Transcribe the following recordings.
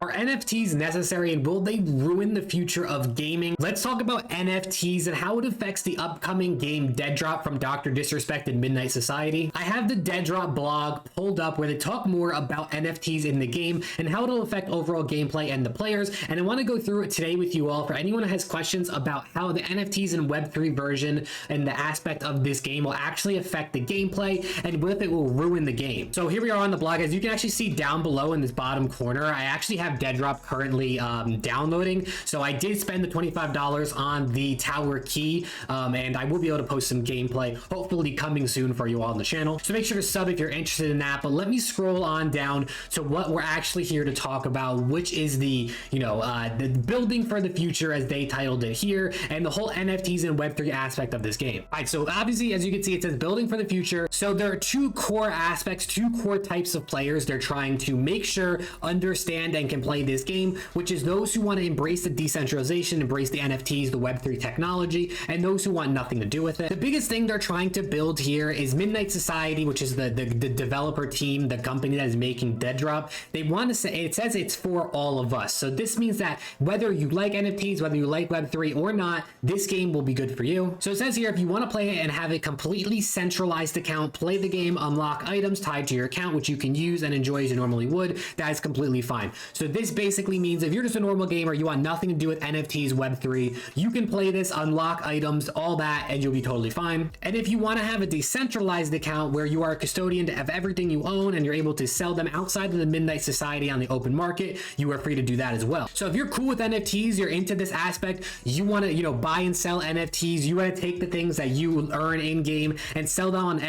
Are NFTs necessary and will they ruin the future of gaming? Let's talk about NFTs and how it affects the upcoming game DEADROP from Dr. Disrespect and Midnight Society. I have the DEADROP blog pulled up where they talk more about NFTs in the game and how it'll affect overall gameplay and the players. And I want to go through it today with you all for anyone who has questions about how the NFTs in Web3 version and the aspect of this game will actually affect the gameplay and if it will ruin the game. So here we are on the blog. As you can actually see down below in this bottom corner, I actually have DEADROP currently downloading. So I did spend the $25 on the tower key, and I will be able to post some gameplay, hopefully coming soon for you all on the channel. So make sure to sub if you're interested in that. But let me scroll on down to what we're actually here to talk about, which is the the building for the future, as they titled it here, and the whole NFTs and Web3 aspect of this game. All right, so obviously, as you can see, it says building for the future. So there are two core aspects, two core types of players they're trying to make sure understand and can play this game, which is those who want to embrace the decentralization, embrace the NFTs, the Web3 technology, and those who want nothing to do with it. The biggest thing they're trying to build here is Midnight Society, which is the developer team, the company that is making DEADROP. They want to say, it says it's for all of us. So this means that whether you like NFTs, whether you like Web3 or not, this game will be good for you. So it says here, if you want to play it and have a completely centralized account, play the game, unlock items tied to your account, which you can use and enjoy as you normally would, that is completely fine. So this basically means if you're just a normal gamer, you want nothing to do with NFTs, Web3, you can play this, unlock items, all that, and you'll be totally fine. And if you want to have a decentralized account where you are a custodian of everything you own and you're able to sell them outside of the Midnight Society on the open market, you are free to do that as well. So if you're cool with NFTs, you're into this aspect, you want to, buy and sell NFTs, you want to take the things that you earn in game and sell them on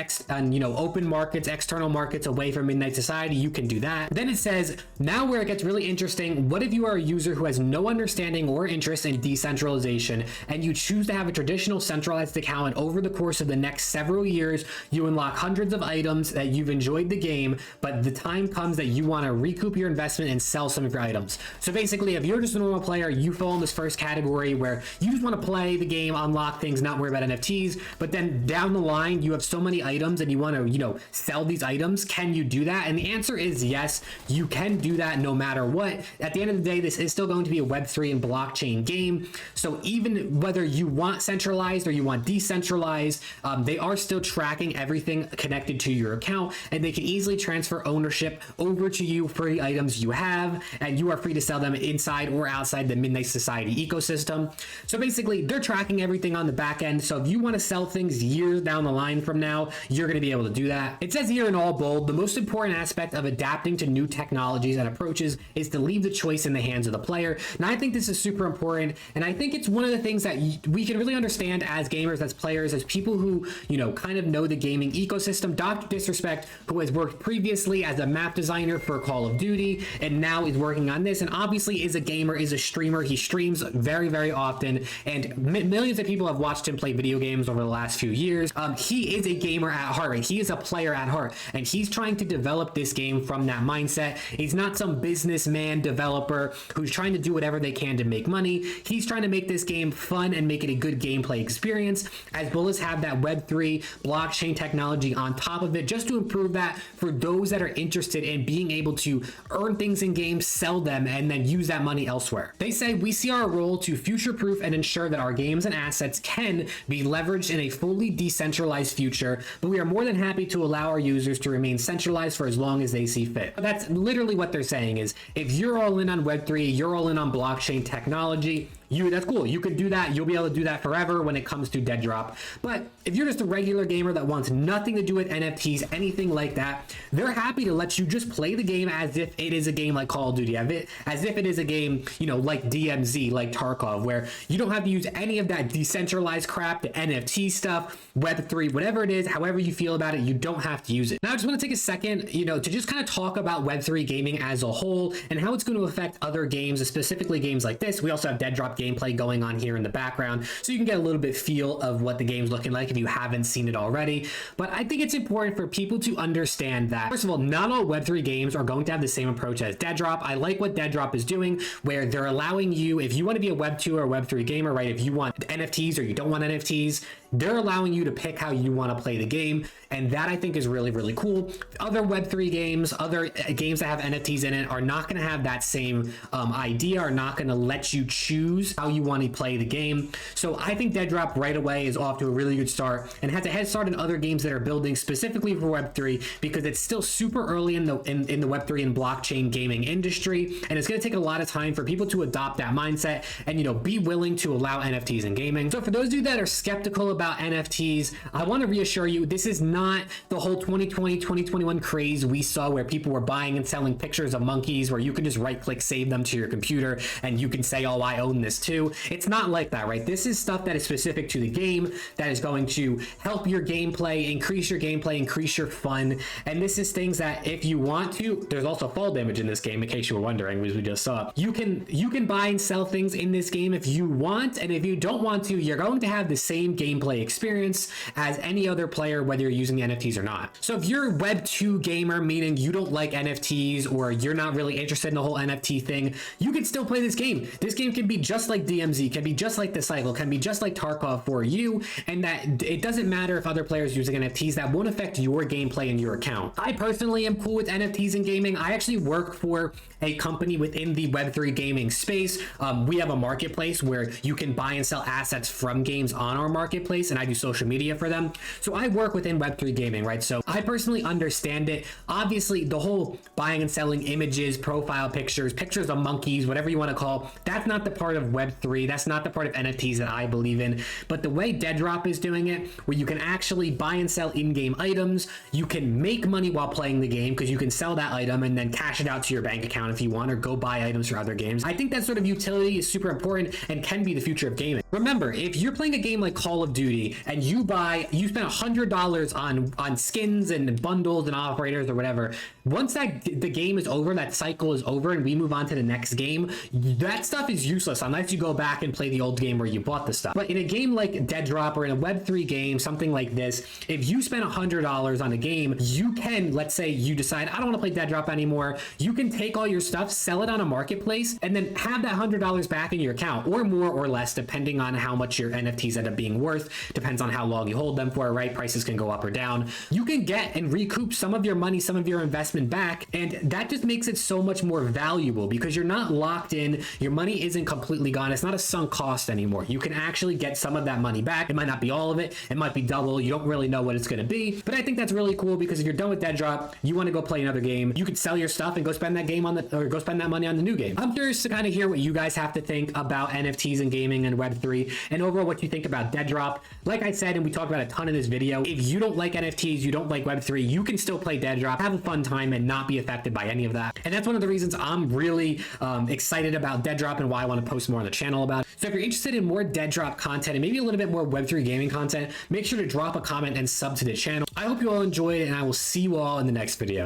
open markets, external markets away from Midnight Society, you can do that. Then it says, now where it gets really interesting, what if you are a user who has no understanding or interest in decentralization and you choose to have a traditional centralized account, and over the course of the next several years, you unlock hundreds of items that you've enjoyed the game, but the time comes that you want to recoup your investment and sell some of your items. So basically, if you're just a normal player, you fall in this first category where you just want to play the game, unlock things, not worry about NFTs, but then down the line, you have so many items and you want to, sell these items. Can you do that? And the answer is yes, you can do that no matter what. At the end of the day, this is still going to be a Web3 and blockchain game. So even whether you want centralized or you want decentralized, they are still tracking everything connected to your account, and they can easily transfer ownership over to you for the items you have, and you are free to sell them inside or outside the Midnight Society ecosystem. So basically, they're tracking everything on the back end. So if you want to sell things years down the line from now, you're going to be able to do that. It says here in all bold, the most important aspect of adapting to new technologies and approaches is to leave the choice in the hands of the player. And I think this is super important, and I think it's one of the things that we can really understand as gamers, as players, as people who kind of know the gaming ecosystem. Dr. Disrespect, who has worked previously as a map designer for Call of Duty and now is working on this, and obviously is a gamer, is a streamer. He streams very, very often, and millions of people have watched him play video games over the last few years. He is a gamer at heart, right? He is a player at heart, and he's trying to develop this game from that mindset. He's not some businessman developer who's trying to do whatever they can to make money. He's trying to make this game fun and make it a good gameplay experience, as well as have that Web3 blockchain technology on top of it, just to improve that for those that are interested in being able to earn things in games, sell them, and then use that money elsewhere. They say, we see our role to future-proof and ensure that our games and assets can be leveraged in a fully decentralized future, but we are more than happy to allow our users to remain centralized for as long as they see fit. That's literally what they're saying is, if you're all in on Web3, you're all in on blockchain technology, that's cool. You can do that. You'll be able to do that forever when it comes to DEADROP. But if you're just a regular gamer that wants nothing to do with NFTs, anything like that, they're happy to let you just play the game as if it is a game like Call of Duty, as if it is a game, like DMZ, like Tarkov, where you don't have to use any of that decentralized crap, the NFT stuff, Web3, whatever it is, however you feel about it, you don't have to use it. Now, I just want to take a second, to just kind of talk about Web3 gaming as a whole and how it's going to affect other games, specifically games like this. We also have DEADROP games gameplay going on here in the background, so you can get a little bit feel of what the game's looking like if you haven't seen it already. But I think it's important for people to understand that, first of all, not all Web3 games are going to have the same approach as DEADROP. I like what DEADROP is doing, where they're allowing you, if you want to be a Web 2 or a Web 3 gamer, right, if you want NFTs or you don't want NFTs, they're allowing you to pick how you want to play the game. And that I think is really, really cool. Other Web3 games, other games that have NFTs in it are not going to have that same idea, are not going to let you choose how you want to play the game. So I think DEADROP right away is off to a really good start and has a head start in other games that are building specifically for Web3, because it's still super early in the Web3 and blockchain gaming industry. And it's going to take a lot of time for people to adopt that mindset and, you know, be willing to allow NFTs in gaming. So for those of you that are skeptical about NFTs, I want to reassure you, this is not the whole 2020, 2021 craze we saw where people were buying and selling pictures of monkeys where you can just right click, save them to your computer, and you can say, oh, I own this too. It's not like that, right? This is stuff that is specific to the game, that is going to help your gameplay, increase your fun. And this is things that if you want to, there's also fall damage in this game, in case you were wondering, as we just saw. You can buy and sell things in this game if you want, and if you don't want to, you're going to have the same gameplay experience as any other player, whether you're using the NFTs or not. So if you're a Web 2 gamer, meaning you don't like NFTs or you're not really interested in the whole NFT thing, you can still play this game. This game can be just like DMZ, can be just like The Cycle, can be just like Tarkov for you, and that it doesn't matter if other players are using NFTs, that won't affect your gameplay and your account. I personally am cool with NFTs in gaming. I actually work for a company within the Web3 gaming space. We have a marketplace where you can buy and sell assets from games on our marketplace, and I do social media for them. So I work within Web3 gaming, right? So I personally understand it. Obviously, the whole buying and selling images, profile pictures, pictures of monkeys, whatever you want to call, that's not the part of Web3. That's not the part of NFTs that I believe in. But the way DEADROP is doing it, where you can actually buy and sell in-game items, you can make money while playing the game because you can sell that item and then cash it out to your bank account if you want, or go buy items for other games. I think that sort of utility is super important and can be the future of gaming. Remember, if you're playing a game like Call of Duty and you spend $100 on skins and bundles and operators or whatever, once the game is over, that cycle is over, and we move on to the next game, that stuff is useless unless you go back and play the old game where you bought the stuff. But in a game like DEADROP or in a Web3 game, something like this, if you spend $100 on a game, you can, let's say you decide, I don't want to play DEADROP anymore, you can take all your stuff, sell it on a marketplace, and then have that $100 back in your account, or more or less, depending on how much your NFTs end up being worth. Depends on how long you hold them for, right? Prices can go up or down. You can get and recoup some of your money, some of your investment back, and that just makes it so much more valuable because you're not locked in. Your money isn't completely gone. It's not a sunk cost anymore. You can actually get some of that money back. It might not be all of it. It might be double. You don't really know what it's going to be, but I think that's really cool because if you're done with DEADROP, you want to go play another game, you could sell your stuff and go spend that game go spend that money on the new game. I'm curious to kind of hear what you guys have to think about NFTs and gaming and Web3, and overall what you think about DEADROP. Like I said, and we talked about a ton in this video, if you don't like NFTs, you don't like Web3, you can still play DEADROP, have a fun time, and not be affected by any of that. And that's one of the reasons I'm really excited about DEADROP and why I want to post more on the channel about it. So if you're interested in more DEADROP content and maybe a little bit more Web3 gaming content, make sure to drop a comment and sub to the channel. I hope you all enjoyed it, and I will see you all in the next video.